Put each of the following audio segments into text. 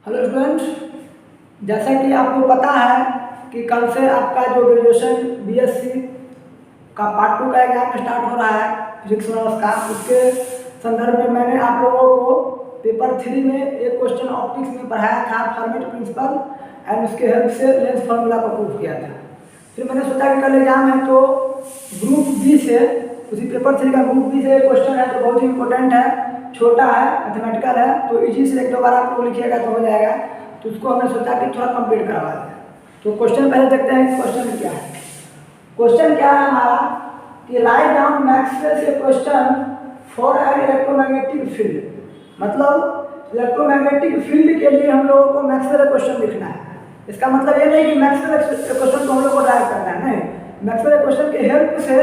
Hello students, जैसा कि आपको पता है कि कल से आपका जो ग्रेजुएशन बीएससी का पार्ट 2 का एग्जाम स्टार्ट हो रहा है फिजिक्स ऑनर्स का। उसके संदर्भ में मैंने आप लोगों को पेपर 3 में एक क्वेश्चन ऑप्टिक्स में पढ़ाया था, फर्मी प्रिंसिपल, एंड उसके हेल्प से लेंस फार्मूला को प्रूव किया था। फिर मैंने सोचा कि कल एग्जाम है तो ग्रुप बी से, उसी पेपर 3 का ग्रुप बी से एक क्वेश्चन है तो बहुत ही इंपॉर्टेंट है, छोटा है, मैथमेटिकल है, तो इजी से एक दो बार आप लोग लिखिएगा तो हो जाएगा। तो उसको हमने सोचा कि थोड़ा कंप्लीट करवा दें। तो क्वेश्चन पहले देखते हैं क्वेश्चन क्या है। क्वेश्चन क्या है हमारा कि राइट डाउन मैक्सवेल से question for an electromagnetic field. मतलब इलेक्ट्रोमैग्नेटिक फील्ड के लिए हम लोगों को मैक्सवेल क्वेश्चन लिखना है। इसका मतलब ये नहीं कि मैक्सवेल क्वेश्चन को हम लोग को ड्राइव करना है, नहीं, मैक्सवेल क्वेश्चन के हेल्प से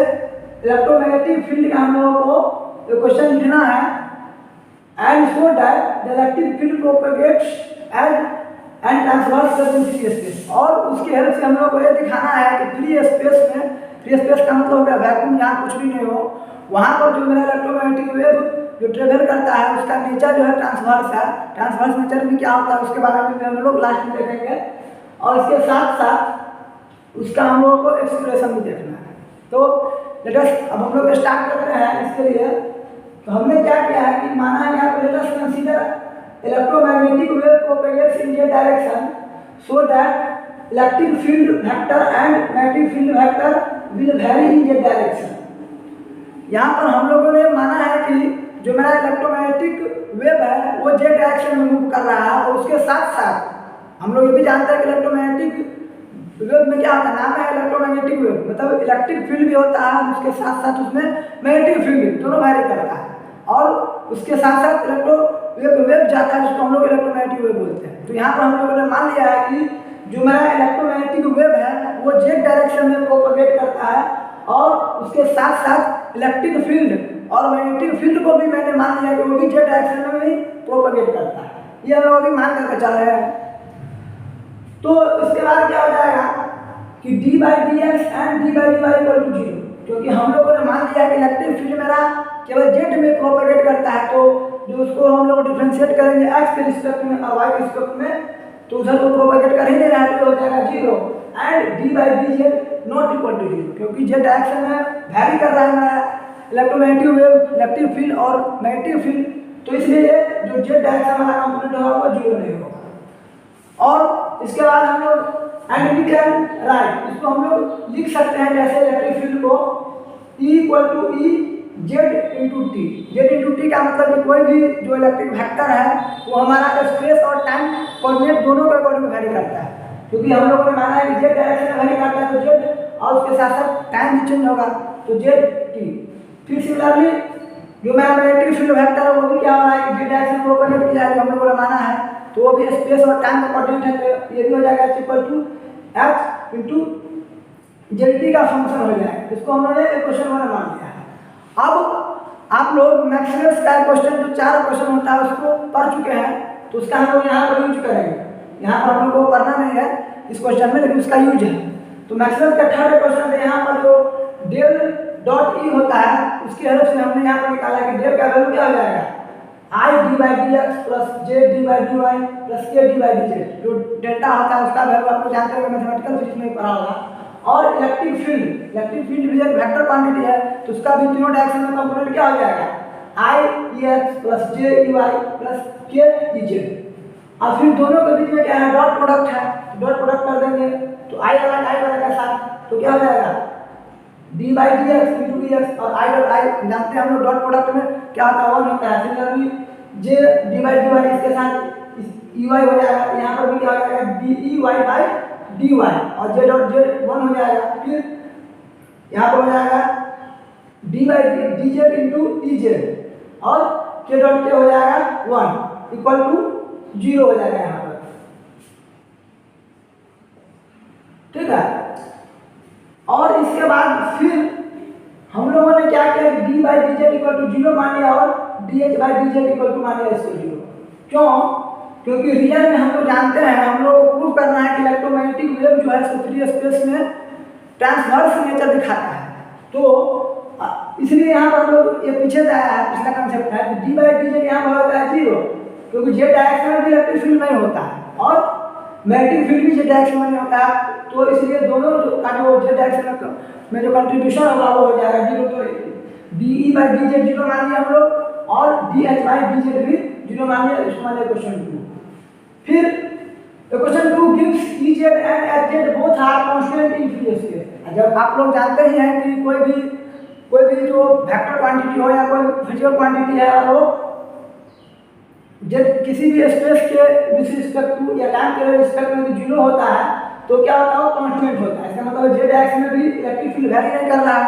इलेक्ट्रोमैग्नेटिक फील्ड का हम लोगों को क्वेश्चन लिखना है। And so that the electric field propagates and transverse in free space। और उसकी हेल्प से हम लोग को ये दिखाना है कि फ्री स्पेस में, फ्री स्पेस का मतलब हो गया वैक्यूम, जहाँ कुछ भी नहीं हो, वहाँ पर जो मेरा इलेक्ट्रोमैग्नेटिक वेव जो ट्रेवल करता है उसका नेचर जो है ट्रांसवर्स है। ट्रांसवर्स नेचर में क्या होता है उसके बारे में हम लोग लास्ट में देखेंगे, और इसके साथ साथ उसका हम लोगों को एक्सप्रेशन भी देखना है। तो लेटेस्ट अब हम लोग स्टार्ट करते हैं। इसके लिए तो हमने क्या किया है कि माना है यहाँ पर let us consider electromagnetic wave propagates in ये direction so that electric field vector and magnetic field vector will vary in ये डायरेक्शन। यहाँ पर हम लोगों ने माना है कि जो मेरा इलेक्ट्रोमैग्नेटिक वेव है वो जे डायरेक्शन में मूव कर रहा है, और उसके साथ साथ हम लोग ये भी जानते हैं कि इलेक्ट्रोमैग्नेटिक वेव में क्या होता है, नाम है इलेक्ट्रोमैग्नेटिक वेव, मतलब इलेक्ट्रिक फील्ड भी होता है, उसके साथ साथ उसमें मैग्नेटिक फील्ड दोनों वैरी करता है, और उसके साथ साथ इलेक्ट्रो वेव जाता है जिसको हम लोग इलेक्ट्रोमैग्नेटिक वेव बोलते हैं। तो यहाँ पर हम लोगों ने मान लिया है कि जो मेरा इलेक्ट्रोमैग्नेटिक वेव है वो जेड डायरेक्शन में प्रोपेगेट करता है, और उसके साथ साथ इलेक्ट्रिक फील्ड और मैग्नेटिक फील्ड को भी मैंने मान लिया कि वो भी जेड डायरेक्शन में ही प्रोपेगेट करता है। ये हम लोग अभी मान करके चल रहे हैं। तो इसके बाद क्या हो जाएगा कि D by D X and D by D Y equal to 0, क्योंकि हम लोगों ने मान लिया कि इलेक्ट्रिक फील्ड मेरा केवल जेड में प्रोपेगेट करता है, तो जो उसको हम लोग डिफरेंशिएट करेंगे एक्स के रिस्पेक्ट में और वाई के रिस्पेक्ट में, तो उधर को प्रोपेगेट कर ही नहीं रहा है, तो हो जाएगा 0। And D by D Z not equal to 0, क्योंकि जेड डायरेक्शन में वैरी कर रहा है मेरा इलेक्ट्रोमैग्नेटिक वेव, इलेक्ट्रिक फील्ड और मैग्नेटिक फील्ड, तो इसलिए जो जेड डायरेक्शन वाला कंपोनेंट होगा वो 0 नहीं होगा। और इसके बाद हम लोग एंड वी कैन राइट, इसको हम लोग लिख सकते हैं जैसे इलेक्ट्रिक फील्ड को E equal to E Z into T. Z into T का मतलब कि कोई भी जो इलेक्ट्रिक वेक्टर है वो हमारा स्पेस और टाइम कोऑर्डिनेट दोनों के अकॉर्डिंग वैरी करता है, क्योंकि हम लोगों ने माना है कि जेड डायरेक्शन में वैरी करता है तो जेड, और उसके साथ साथ टाइम भी चेंज होगा तो जेड टी। फिर सिमिलरली जो मेरा मैग्नेटिक फील्ड वेक्टर है वो भी क्या हो रहा है कि जेड डायरेक्शन में प्रोपेगेट किया है, हम लोगों ने माना है, तो वो भी स्पेस और टाइम का कोऑर्डिनेट है, तो ये भी हो जाएगा equal to X into Z T का फंक्शन हो जाएगा। इसको हम लोगों ने एक क्वेश्चन में मान लिया है। अब आप लोग मैक्सवेल का क्वेश्चन जो 4 क्वेश्चन होता है उसको पढ़ चुके हैं, तो उसका हम लोग यहाँ पर यूज करेंगे। यहाँ पर हम लोग को पढ़ना नहीं है इस क्वेश्चन में, लेकिन उसका यूज है। तो मैक्सवेल का थर्ड क्वेश्चन है, यहाँ पर जो डेल डॉट ई होता है उसकी हेल्प से हमने यहाँ पर निकाला कि डेल का वैल्यू क्या हो जाएगा, I D by D X plus J D by D Y plus K D by D Z. जो डेल्टा होता है उसका वैल्यू आपको जानते होंगे, मैथमेटिकल फिजिक्स में पढ़ा होगा। और इलेक्ट्रिक फील्ड भी एक वेक्टर क्वांटिटी है, तो उसका भी तीनों डायरेक्शन में कंपोनेंट क्या हो जाएगा, आई ई x plus J E Y plus के ई जेड। और फिर दोनों के बीच में क्या है, डॉट प्रोडक्ट है, डॉट प्रोडक्ट कर देंगे तो आई वाला के साथ तो क्या हो जाएगा D by D x into D x, और आई डॉट आई जानते हैं हम लोग डॉट प्रोडक्ट में क्या होता है 1 होता है। Similarly J D by D Y इसके साथ ई वाई हो जाएगा, यहाँ पर भी क्या हो जाएगा D E Y by D Y, और जे डॉट जेड 1 हो जाएगा। फिर यहाँ पर हो जाएगा D by D Z into D Z, और के डॉट के हो जाएगा 1 इक्वल टू 0 हो जाएगा यहाँ पर, ठीक है। और इसके बाद फिर हम लोगों ने क्या किया, D by D Z equal to 0 मान लिया, और D H by D Z equal to मान लिया इसको 0। क्यों, क्योंकि रियल में हम लोग जानते हैं, हम लोग को प्रूव करना है कि इलेक्ट्रोमैग्नेटिक वेव जो है इसको फ्री स्पेस में ट्रांसवर्स नेचर दिखाता है, तो इसलिए यहाँ पर हम लोग ये पीछे से आया है, पिछला कंसेप्ट है डी बाई डी जेड यहाँ पर होता है 0, क्योंकि जेड डायरेक्शन में भी इलेक्ट्रिक फील्ड नहीं होता है और मैग्नेटिक फील्ड भी जेड डायरेक्शन में नहीं होता है, तो इसलिए दोनों का जो जेड डायरेक्शन में जो कंट्रीब्यूशन होगा वो हो जाएगा जीरो। तो D E by D Z zero मान लिया हम लोग और डी एच बाई डी जेड भी जीरो मान लिया। इसको मान लिया क्वेश्चन 2। फिर question 2 gives E Z and H Z both are constant in free space. जब आप लोग जानते ही हैं कि कोई भी जो वेक्टर क्वांटिटी हो या कोई फिजिकल क्वांटिटी है और वो जब किसी भी स्पेस के विथ रिस्पेक्ट टू या टाइम के रिस्पेक्ट में जीरो होता है तो क्या होता है, वो कांस्टेंट होता है। इसका मतलब जेड डायरेक्शन में भी इलेक्ट्रिक फील्ड वैरी नहीं कर रहा है,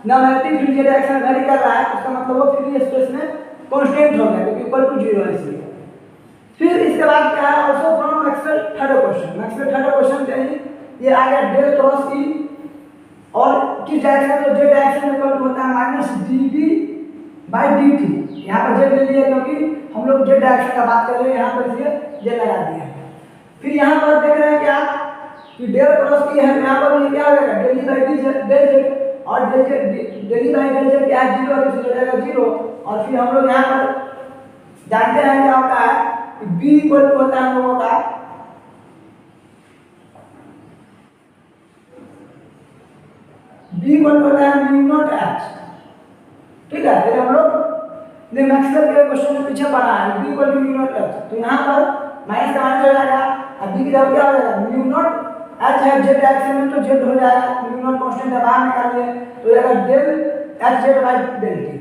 ना मैग्नेटिक फील्ड जेड डायरेक्शन में वैरी कर रहा है, इसका मतलब वो फ्री स्पेस में कांस्टेंट हो गया क्योंकि इक्वल टू जीरो है इसलिए। फिर इसके बाद क्या है, also from Maxwell third question. Maxwell third question क्या है, ये आ गया डेल क्रॉस ई और किस डायरेक्शन में, जेड डायरेक्शन में इक्वल टू होता है माइनस dv बाई dt। यहाँ पर जेड ले लिया क्योंकि हम लोग जेड डायरेक्शन का बात कर रहे हैं, यहाँ पर इसलिए जेड लगा दिया। फिर यहाँ पर देख रहे हैं क्या कि डेल क्रॉस ई है, यहाँ पर ये क्या हो जाएगा डेल बाई डी जेड और डेल बाई डेल जेड क्या है जीरो, तो हो जाएगा जीरो। और फिर हम लोग यहाँ पर जानते हैं क्या होता है कि b इक्वल टू होता है हम लोगों का b इक्वल होता है म्यू नॉट h। ठीक है, फिर हम लोग ने मैक्सवेल के क्वेश्चन में पीछे पढ़ा है b equal to mu naught h, तो यहाँ पर माइनस का माइनस हो जाएगा और b की जगह क्या हो जाएगा म्यू नॉट h है जेड डायरेक्शन में तो जेड हो जाएगा, म्यू नॉट कांस्टेंट है बाहर निकाल लिए तो जाएगा del h Z by del t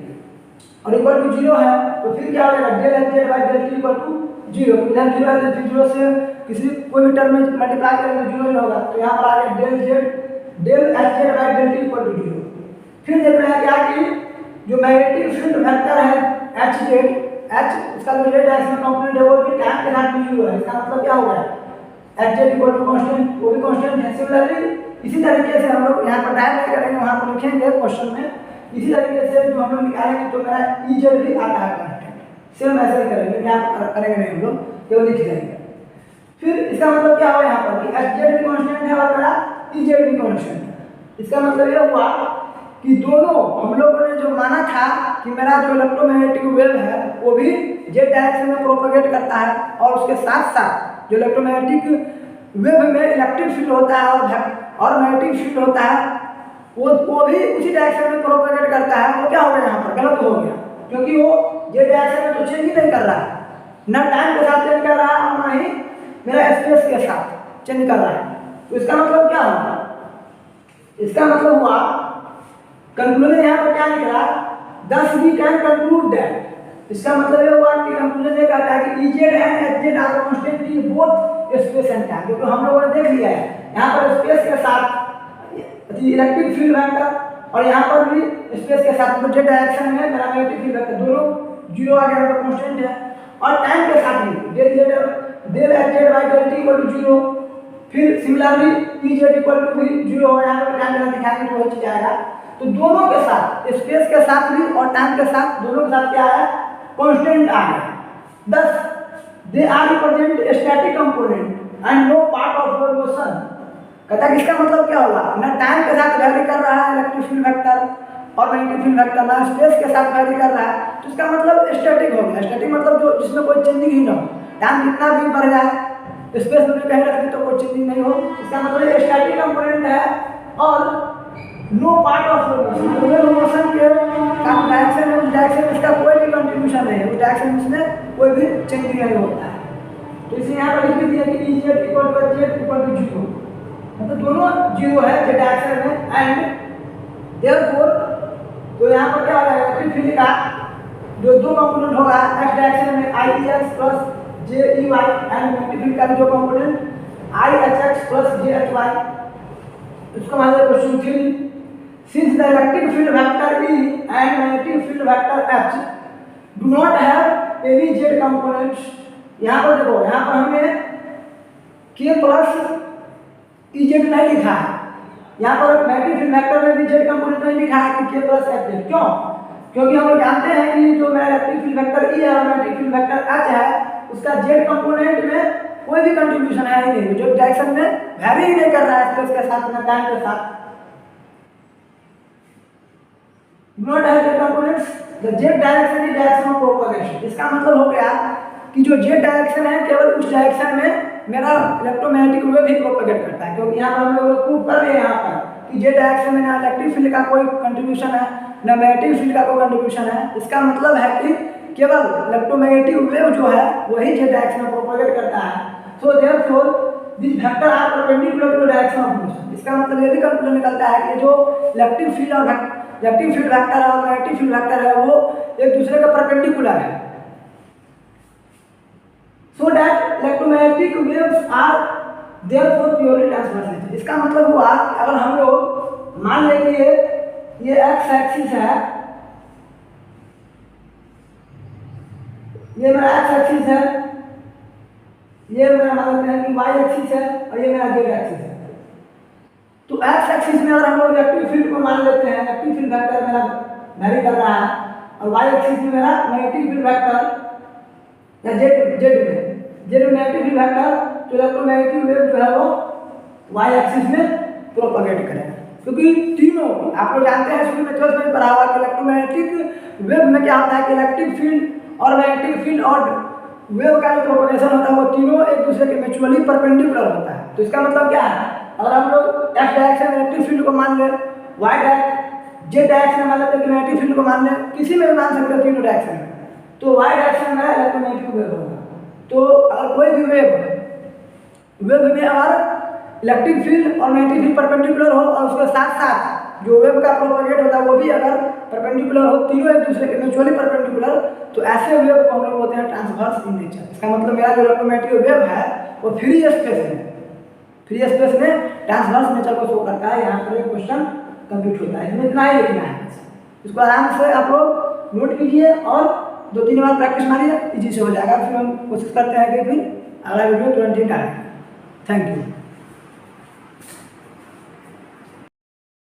और इक्वल टू जीरो है। तो फिर क्या हो जाएगा del h Z by del t equal to zero. तो इधर जीरो है तो जीरो से किसी कोई भी टर्म में मल्टीप्लाई करेंगे तो जीरो ही होगा, तो यहाँ पर आ गया del h Z by del t equal to zero. फिर देख रहे हैं क्या कि जो मैग्नेटिक फील्ड वेक्टर है h जेड, h इसका जो जेड डायरेक्शन कंपोनेंट है वो भी टाइम के साथ जीरो है। इसका मतलब क्या होगा h Z equal to constant, वो भी कांस्टेंट है। सिमिलरली इसी तरीके से हम लोग यहाँ पर टाइम नहीं करेंगे, वहाँ पर लिखेंगे क्वेश्चन में इसी तरीके से जो हम लोग निकालेंगे तो मेरा ई जेड भी आता है कांस्टेंट, सेम ऐसे ही करेंगे, यहाँ करेंगे नहीं हम लोग, केवल लिख देंगे। फिर इसका मतलब क्या हुआ यहाँ पर कि h जेड भी कांस्टेंट है और मेरा ई जेड भी कांस्टेंट है। इसका मतलब ये हुआ कि दोनों हम लोगों ने जो माना था कि मेरा जो इलेक्ट्रोमैग्नेटिक वेव है वो भी जेड डायरेक्शन में प्रोपेगेट करता है और उसके साथ साथ जो इलेक्ट्रोमैग्नेटिक वेव में इलेक्ट्रिक फील्ड होता है और मैग्नेटिक फील्ड होता है वो भी उसी डायरेक्शन में प्रोपेगेट करता है। वो क्या हो गया यहाँ पर गलत हो गया क्योंकि वो जेड डायरेक्शन में तो चेंज ही नहीं कर रहा है, ना टाइम के साथ चेंज कर रहा है और ना ही मेरा स्पेस के साथ चेंज कर रहा है। तो इसका मतलब क्या होगा, इसका मतलब हुआ कंक्लूजन यहाँ पर क्या निकला, thus we can conclude that। इसका मतलब ये हुआ कि कंक्लूजन ये कहता है कि Ez and Hz are constant in both space and time, क्योंकि हम लोगों ने देख लिया है यहाँ पर स्पेस के साथ इलेक्ट्रिक फील्ड वेक्टर और यहाँ पर भी स्पेस के साथ जेड डायरेक्शन में मेरा मैग्नेटिक फील्ड वेक्टर दोनों जीरो आ गया तो कांस्टेंट है। और टाइम के साथ भी del Hz by del t equal to zero. फिर सिमिलरली Ez इक्वल टू भी जीरो हो, यहाँ पर टाइम के साथ दिखाएंगे तो वही चीज आएगा। तो दोनों के साथ स्पेस के साथ भी और टाइम के साथ दोनों के साथ क्या है कांस्टेंट आ गया। thus they are represent static component and no part of your motion। कहता है इसका मतलब क्या होगा, ना टाइम के साथ वैरी कर रहा है इलेक्ट्रिक फील्ड वेक्टर और मैग्नेटिक फील्ड वेक्टर, ना स्पेस के साथ वैरी कर रहा है, तो इसका मतलब स्टैटिक हो गया। स्टैटिक मतलब जो जिसमें कोई चेंजिंग ही ना हो, टाइम जितना भी बढ़ जाए स्पेस में भी कहीं रख दी तो कोई चेंजिंग नहीं हो, इसका मतलब ये स्टैटिक कंपोनेंट है। और नो पार्ट ऑफ मोशन के डायरेक्शन में, उस डायरेक्शन में इसका कोई भी कंट्रीब्यूशन नहीं है, उस डायरेक्शन में इसमें कोई भी चेंजिंग नहीं होता है। तो इसे यहाँ पर लिख दिया कि E Z equal to Z equal to zero, मतलब दोनों जीरो है जेड डायरेक्शन में एंड देयरफॉर। तो यहाँ पर क्या हो जाएगा इलेक्ट्रिक फील्ड का जो दो कंपोनेंट होगा एक्स डायरेक्शन में I X plus J E Y and magnetic field का जो component I H X plus J H Y. इसको मान लीजिए question 3 since the electric field vector E and magnetic field vector H do not have any z components। यहाँ पर देखो, यहाँ पर हमने k प्लस ई जेड नहीं लिखा है, यहाँ पर मैग्नेटिक फील्ड वेक्टर में भी z कंपोनेंट नहीं लिखा है कि k प्लस एच जेड। क्यों? क्योंकि हम लोग जानते हैं कि जो इलेक्ट्रिक फील्ड वेक्टर E है और मैग्नेटिक फील्ड वेक्टर H है उसका z कंपोनेंट में कोई भी कंट्रीब्यूशन है ही नहीं, जो डायरेक्शन में वैरी ही नहीं कर रहा है स्पेस के साथ ना टाइम के साथ। not have the components the z direction is direction of propagation। इसका मतलब हो गया कि जो जेड डायरेक्शन है केवल उस डायरेक्शन में मेरा इलेक्ट्रोमैग्नेटिक वेव भी प्रोपेगेट करता है, क्योंकि यहाँ पर हम लोग प्रूव कर रहे हैं यहाँ पर कि जेड डायरेक्शन में ना इलेक्ट्रिक फील्ड का कोई कंट्रीब्यूशन है ना मैग्नेटिक फील्ड का कोई कंट्रीब्यूशन है। इसका मतलब है कि केवल इलेक्ट्रोमैग्नेटिक वेव जो है वही जेड डायरेक्शन में प्रोपेगेट करता है। So therefore this vector are perpendicular to direction of motion. इसका मतलब ये भी कंक्लूजन निकलता है कि जो इलेक्ट्रिक फील्ड और इलेक्ट्रिक फील्ड वेक्टर है और मैग्नेटिक फील्ड वेक्टर है वो एक दूसरे के परपेंडिकुलर है। So that electromagnetic waves are therefore purely transverse। इसका मतलब हुआ कि अगर हम लोग मान लें कि ये x एक्सिस है, ये मेरा x एक्सिस है, ये मेरा मान लेते हैं कि y एक्सिस है और ये मेरा z एक्सिस है। तो x एक्सिस में अगर हम लोग इलेक्ट्रिक फील्ड को मान लेते हैं, इलेक्ट्रिक फील्ड वेक्टर मेरा वैरी कर रहा है, और y एक्सिस में मेरा मैग्नेटिक फील्ड वेक्टर या जेड मैग्नेटिक फील्ड वेक्टर तो इलेक्ट्रोमैग्नेटिक वेव जो है वो y एक्सिस में प्रोपेगेट करेगा। क्योंकि तीनों आप लोग जानते हैं शुरू में 12th में पढ़ा हुआ कि इलेक्ट्रोमैग्नेटिक वेव में क्या होता है कि इलेक्ट्रिक फील्ड और मैग्नेटिक फील्ड और वेव का जो प्रोपेगेशन होता है वो तीनों एक दूसरे के म्यूचुअली परपेंडिकुलर होता है। तो इसका मतलब क्या है, अगर हम लोग x डायरेक्शन में इलेक्ट्रिक फील्ड को मान लें, जेड डायरेक्शन में मान लेते हैं कि मैग्नेटिक फील्ड को मान लें, किसी में भी मान सकते हैं तीनों डायरेक्शन में, तो y डायरेक्शन में इलेक्ट्रोमैग्नेटिक वेव होगा। तो अगर कोई भी वेव में अगर इलेक्ट्रिक फील्ड और मैग्नेटिक फील्ड परपेंडिकुलर हो और उसके साथ साथ जो वेव का प्रोपेगेट होता है वो भी अगर परपेंडिकुलर हो, तीनों एक दूसरे के म्यूचुअली परपेंडिकुलर, तो ऐसे वेव को हम लोग बोलते हैं ट्रांसवर्स इन नेचर। इसका मतलब मेरा जो इलेक्ट्रोमैग्नेटिक वेव है वो फ्री स्पेस में ट्रांसवर्स नेचर को शो करता है। यहाँ पर एक क्वेश्चन कंप्लीट होता है, इसमें इतना ही लिखना है। इसको आराम से आप लोग नोट कीजिए और 2-3 बार प्रैक्टिस मारिए, इजी से हो जाएगा। फिर हम कोशिश करते हैं कि फिर अगला वीडियो तुरंत ही डालें। Thank you.